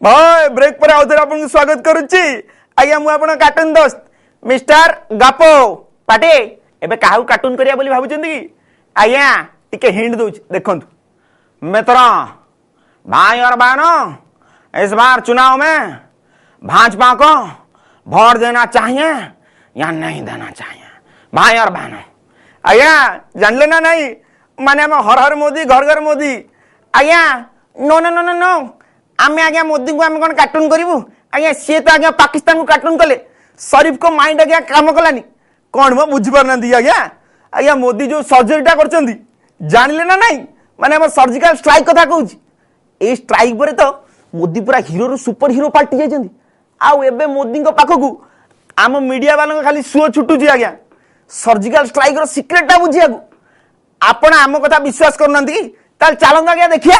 भाई ब्रेक पर आउथरे आपन स्वागत करूची। आज्ञा मु आपन कार्टून दोस्त मिस्टर गापो पाटे एबे काहू कार्टून करिया बोली भाबुचंदी कि आज्ञा टिके हिंट दोच देखंतु मित्र भाई और बहनों इस बार चुनाव में भाजपा को वोट देना चाहिए या नहीं देना चाहिए भाई और बहनों। आज्ञा जान लेना नहीं माने हम हर हर मोदी घर घर मोदी। आज्ञा no no no no no आमे आज्ञा मोदी को आमे कोन कार्टून करिवु आज्ञा सी तो आज्ञा पाकिस्तान को कार्टून कले शरीफ को माइंड आज्ञा काम कलानी कौन मो बुझी पार नांदी आज्ञा। आज्ञा मोदी जो सर्जरीटा करचंदी जानिले ना नहीं माने हम सर्जिकल स्ट्राइक कथा कहूची। ए स्ट्राइक परे तो मोदी पूरा हीरो रो सुपर हीरो पार्टी जाइचंदी आ एबे मोदी को पाखकू आम मीडिया वालों खाली सुओ छुटुची आज्ञा सर्जिकल स्ट्राइक रो सीक्रेटटा बुझिया को आपण आम कथा विश्वास करनांदी कि ताल चलंगा आज्ञा देखिया।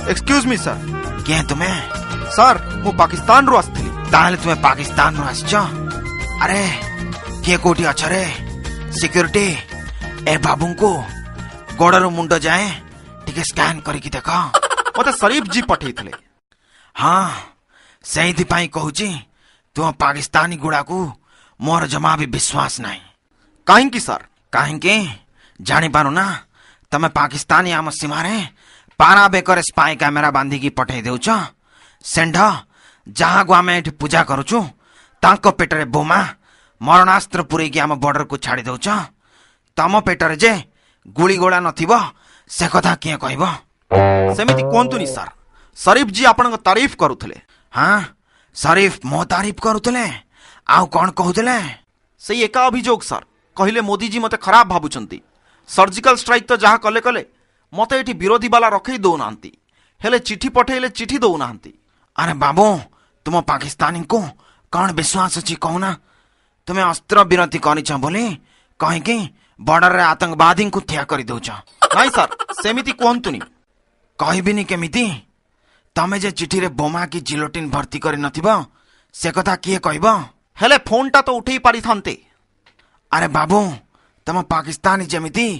एक्सक्यूज मी सर क्या तुम्हें सर मु पाकिस्तान रो आस्थली ताले तुम्हें पाकिस्तान रो आछो। अरे के कोठी अच्छा रे सिक्योरिटी ए बाबू को गोड़र मुंड जाए टिके स्कैन करिकी देखो मते शरीफ जी पठेइथले। हाँ सेहिथि पाई कहूची तुम पाकिस्तानी गुड़ा को मोर जमा भी विश्वास नहीं। काहेकि सर काहेकि जानी पारो ना तमे पाकिस्तानी आम सीमा रे पारा बेकर स्पाई कैमेरा बांधी की पठे देउछ सेंढ जहाँ को आमे पूजा करूछु तांको पेटरे बोमा मरणास्त्र पुरे की आम बॉर्डर को छाड़ी दउछ तम पेटरे जे गुली गोला नथिबो से कथा किए कहबो सेमिति कोंतुनी सर शरीफ जी आपन तारीफ करूथले। हाँ शरीफ मो तारीफ करूथले आउ कौन कहूथले सही एका अभियोग सर कहले मोदी जी मते खराब भाबुचंती सर्जिकल स्ट्राइक तो जहाँ कले कले मते एठी विरोधी वाला रखे दौनाहांती हेले चिठी पठेले चिठी दौनाहांती। अरे बाबू तुम पाकिस्तानी को कौन विश्वास अछि कहूना तुम्हें अस्त्र विरति करिछ बोली कहीं बॉर्डर रे आतंकवादी को थिया करी दउछ। नहीं सर सेमिति कहंतुनी कहबिनी केमिति तमे जे चिठी रे बोमा की जिलोटिन भर्ती करी नथिबो से कथा किए कहबो हेले फोनटा तो उठेई पारि थांते। अरे बाबू तम पाकिस्तानी जेमिति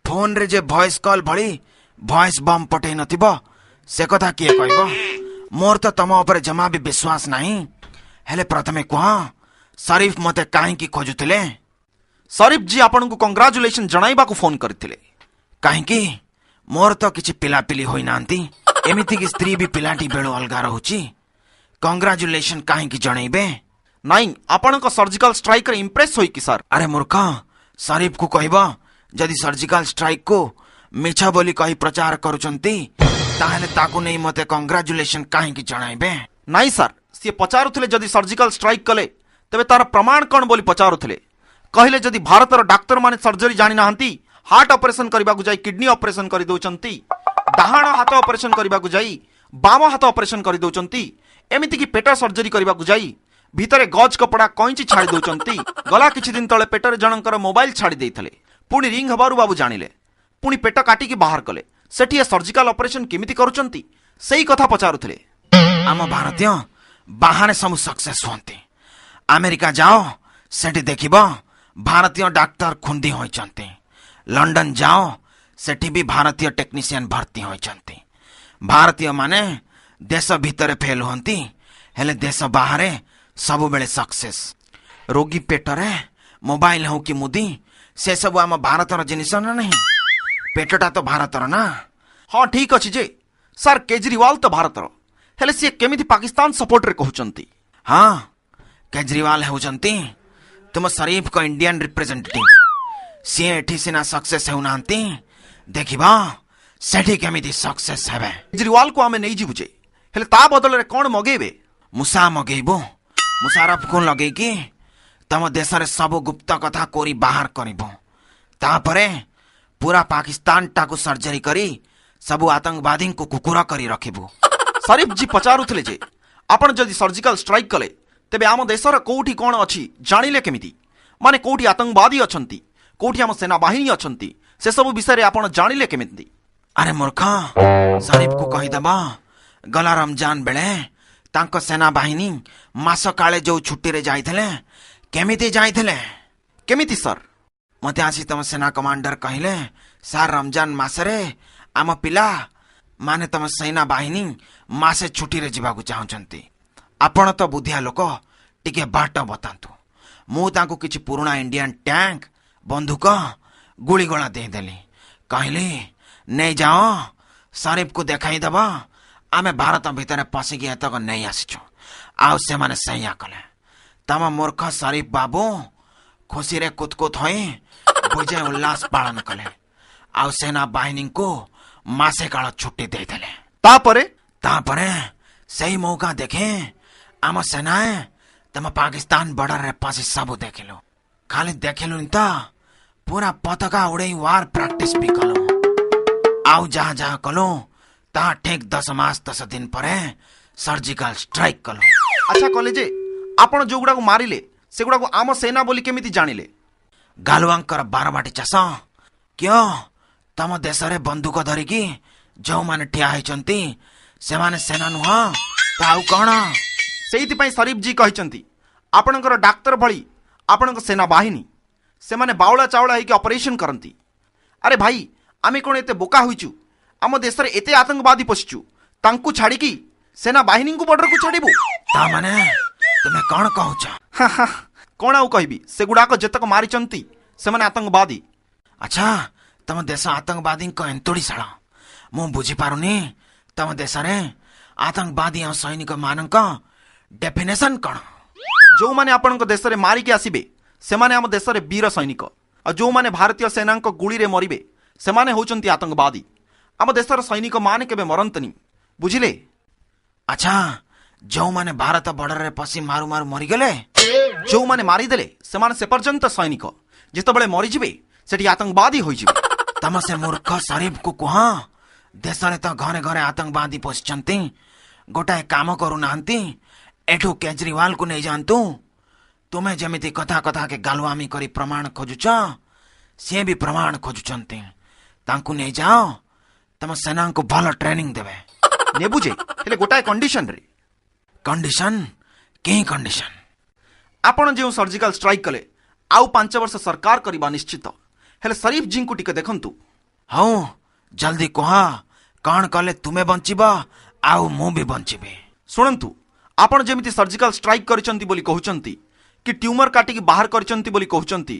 फोन रे जे वॉइस कॉल भली वॉइस बम पठे नथिबो से कथा किए कहबो मोर तो तम ऊपर जमा भी विश्वास नहीं। हेले प्रथमे कह शरीफ मते काहे की खोजुथिले। शरीफ जी आपन को कांग्रेचुलेशन जणाइबा को फोन करथिले काहे की मोर तो किछि पिलापिली होई नांती एमिति की स्त्री भी पिलाटी बेलो अलगा रहउची कांग्रेचुलेशन काहे की जणाइबे नहीं आपन को सर्जिकल स्ट्राइक रे इंप्रेस होई कि सर। अरे मूर्ख शरीफ को कहबो जदि सर्जिकल स्ट्राइक को मिछा बोली कही प्रचार करुचंती ताहेले ताकू नहीं मते कांग्रेचुलेशन काहे की जणाइबे। नहीं सर सी पचारुथले जदि सर्जिकल स्ट्राइक कले तबे तार प्रमाण कौन बोली पचारुथले कहले जदि भारतर डाक्टर माने सर्जरी जानि नाहंती हार्ट ऑपरेशन करबा को जाई किडनी ऑपरेशन करि दउचंती डाहाण हाथ ऑपरेशन करबा को जाई बाम हाथ ऑपरेशन करि दउचंती एमिति की पेट सर्जरी करबा को जाई भितरे गज कपड़ा कइंची छाड़ी दउचंती गला किछि दिन तळे पेटर जनकर मोबाइल छाड़ी देइथले पुणी रिंग हबारु बाबू जानिले पुणी पेट काटिकी बाहर कले सेठी सर्जिकल ऑपरेशन केमिति करूचंती सेही कथा पचारुथले। आम भारतीय बाहर सब सक्सेस होंती अमेरिका जाओ सेठी देखिबो भारतीय डाक्टर खुंदी होइचंती लंडन जाओ सेठी भी भारतीय टेक्नीशियन भर्ती होइचंती भारतीय माने देश भीतर फेल होंती हेले देश बाहर सब बेले सक्सेस रोगी पेटरे मोबाइल हो कि मुदी से सब आम भारतर जिनिस ना नहीं पेटटा तो भारतर ना। हाँ ठीक अच्छी जे सर केजरीवाल तो भारतर हेले सी केमिति पाकिस्तान सपोर्ट रे कहउचंती। हाँ केजरीवाल हेउचंती तुम शरीफ को इंडियन रिप्रेजेंटेटिव सी एठी सिना सक्सेस हेउनांती देखिबा सेठी केमिति सक्सेस हेबे। केजरीवाल को आमे नै जिबुजे हेले ता बदल रे कोन मगेबे मुसा मगेबो मुशारफ को लगे कि तम देश रे सब गुप्त कथा कोरी बाहर करिबो तापरे पूरा पाकिस्तान टाको सर्जरी करी सब आतंकवादी को कुकुरा करी रखिबो। शरीफ जी पचारुथले जे आपण जदि सर्जिकल स्ट्राइक कले तेबे आम देश रे कोठी कोन अछि जानिले केमिति माने कोठी आतंकवादी अछंती कोठी आम सेना बाहिनी अछंती से सब विषय रे आपण जानिले केमिति। अरे मूर्ख शरीफ को कहि दबा गला रमजान बेले तांको सेना बाहिनी मास काले जो छुट्टी रे जाइथले केमिति जाइथले केमिति सर मते आसी तम सेना कमांडर कहिले सार रमजान मासरे आम पिला माने तम सेना बाहिनी मासे छुट्टी रे जीवाकू चाहुचंती आपण तो बुद्धिया लोक टिके बाट बतांतु मु तांको किछि पुराना इंडियन टैंक बंदूक गुली गोला देदेली कहली नहीं जाओ शरीफ को देखाई दबा आमे भारत भितर पशिकी एतक नहीं आसीचु आउ से माने सैया कले तम मूर्ख शरीफ बाबू खुशी रे कुतकुत होई विजय उल्लास पालन कले आउ सेना बाहिनी को मासे काल छुट्टी देदेले तापरे सही मौका देखे आम सेनाए तम पाकिस्तान बॉर्डर रे पसी सब देखिलो खाली देखिलु त पूरा पताका उड़े वार प्रैक्टिस भी कलो आउ जहाँ जहाँ कलो ता ठीक 10 मास 10 दिन परे सर्जिकल स्ट्राइक कलो। अच्छा कॉलेज आपण जो गुडा को मारिले से गुडा को आम सेना बोली केमिति जानिले गालुआंकर बारबाटी चाष क्यों तम देश रे बंदूक धरिकी जो माने ठिया होइचंती से माने सेना नुह ताउ कौन सेइथिपाई शरीफ जी कहिचंती आपणकर डाक्तर भली आपणक सेना बाहिनी से माने बावला चावला हेकि ऑपरेशन करंती। अरे भाई आमे कोन एते बोका होइचु आम देश रे एते आतंकवादी पसिचु तांकु छाड़ी की सेना बाहिनी को बॉर्डर को छाड़िबो ता माने तुमे कौन कहउछ कौन आउ कहबी से गुडाक जेतक मारिचंती से माने आतंकवादी। अच्छा तम देश आतंकवादी को एंतोड़ी साला मु बुझी पारुनी तम देश रे आतंकवादी और सैनिक मानक डेफिनेशन कौन जो माने आपणक देश रे मारी के आसीबे से माने आम देश रे वीर सैनिक और जो माने भारतीय सेना को गुली रे मरिबे से माने होचंती आतंकवादी आम देशर सैनिक माने केबे मरंतनी बुझिले। अच्छा जो माने भारत बॉर्डर रे पसी मारू मारू मरी गले जो माने मारी देले से माने से पर्यंत सैनिक जेतबेले मरि जिबे सेठी आतंकवादी होई जिबे तम से मूर्ख शरीफ को कह देश रे तो घरे घरे आतंकवादी पसिचंती गोटाए काम करू नांती एठू केजरीवाल को नहीं जानतु तुम्हें जमिति कथा कथा के गालुआमी करी प्रमाण खोजुच सी भी प्रमाण खोजुचंती तांकु नहीं जाओ तम सेना को भल ट्रेनिंग देवे ने बुझे हेले गोटाए कंडीशन रे कंडीशन के कंडीशन आपण जो सर्जिकल स्ट्राइक कले आउ 5 वर्ष सरकार करबा निश्चित हेले शरीफ जी को टिके देखंतु हूँ जल्दी कह कौन कले तुम्हें बंचिबा आउ मु भी बंचिबे। शुणंतु आपण जेमिति सर्जिकल स्ट्राइक करिसंती बोली कहउचंती कि ट्यूमर काटिकी बाहर करिसंती बोली कहउचंती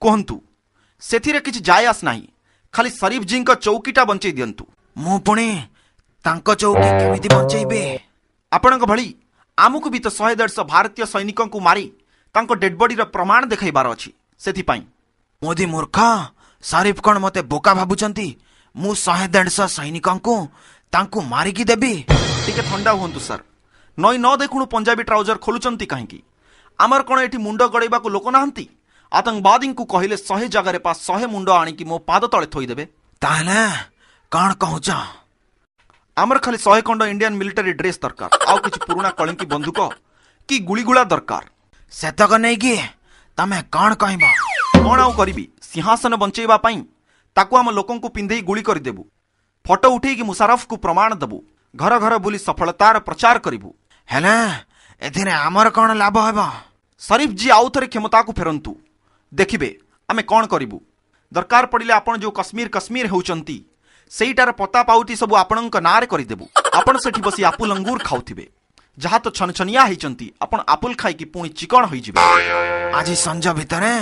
कहंतु सेथिरे किछि जायस नाही खाली शरीफ जी को चौकीटा बंचै दियंतु मु पुणी तांको चौकी केमिति बंचैबे आपणक भली आमुक भी तो 100-150 भारतीय सैनिकों को मारी तांको डेड बॉडी रो प्रमाण देखाइबार अछि सेथिपाई मोदी मूर्ख शरीफ कौन मते बोका भाबुचंती मु 100-150 सैनिकों को तांको मारिकी देबी टिके ठंडा हुंतु सर नई न देखुणु पंजाबी ट्राउजर खोलुचंती काहेकि आमर कोन एठी मुंड गड़ेबा को लोक नाहंती आतंकवादी को कहले 100 जगह पा 100 मुंड आनिकी मो पाद तळे थोई देबे ताहले कौन कहूच आमर खाली 100 खंड इंडियन मिलिटरी ड्रेस दरकार आउ किछि पुराना कलंकी बंदूक कि गुलीगुला दरकार सेतक नहीं कि तमे कौन कहबा कौन आउ करिबी सिंहासन बंचेबा पई ताकू आम लोकन को पिंधेई गुली कर देबू फोटो उठेई कि मुशर्रफ को प्रमाण देबू घर घर बुली सफलतार प्रचार करिबू हेले एथिरे हमर कौन लाभ हेबा शरीफ जी आउ थरे क्षमता को फेरंतु देखिबे आमे कौन करिबू दरकार पड़िले आपण जो कश्मीर कश्मीर होउचंती सेईटार पता पाउटी सब आपणक नारे करिदेबू आपण सेठी बसी आपुल अंगूर खाउथिबे जहा तो छनछनिया हेचंती आपण आपुल खाई कि पुणी चिकन होई जिबे आज संज भितरे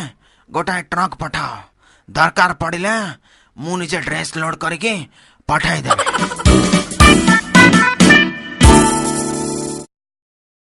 गोटाए ट्रक पठाओ दरकार पड़िले मु निजे ड्रेस लोड करके पठाई देबे।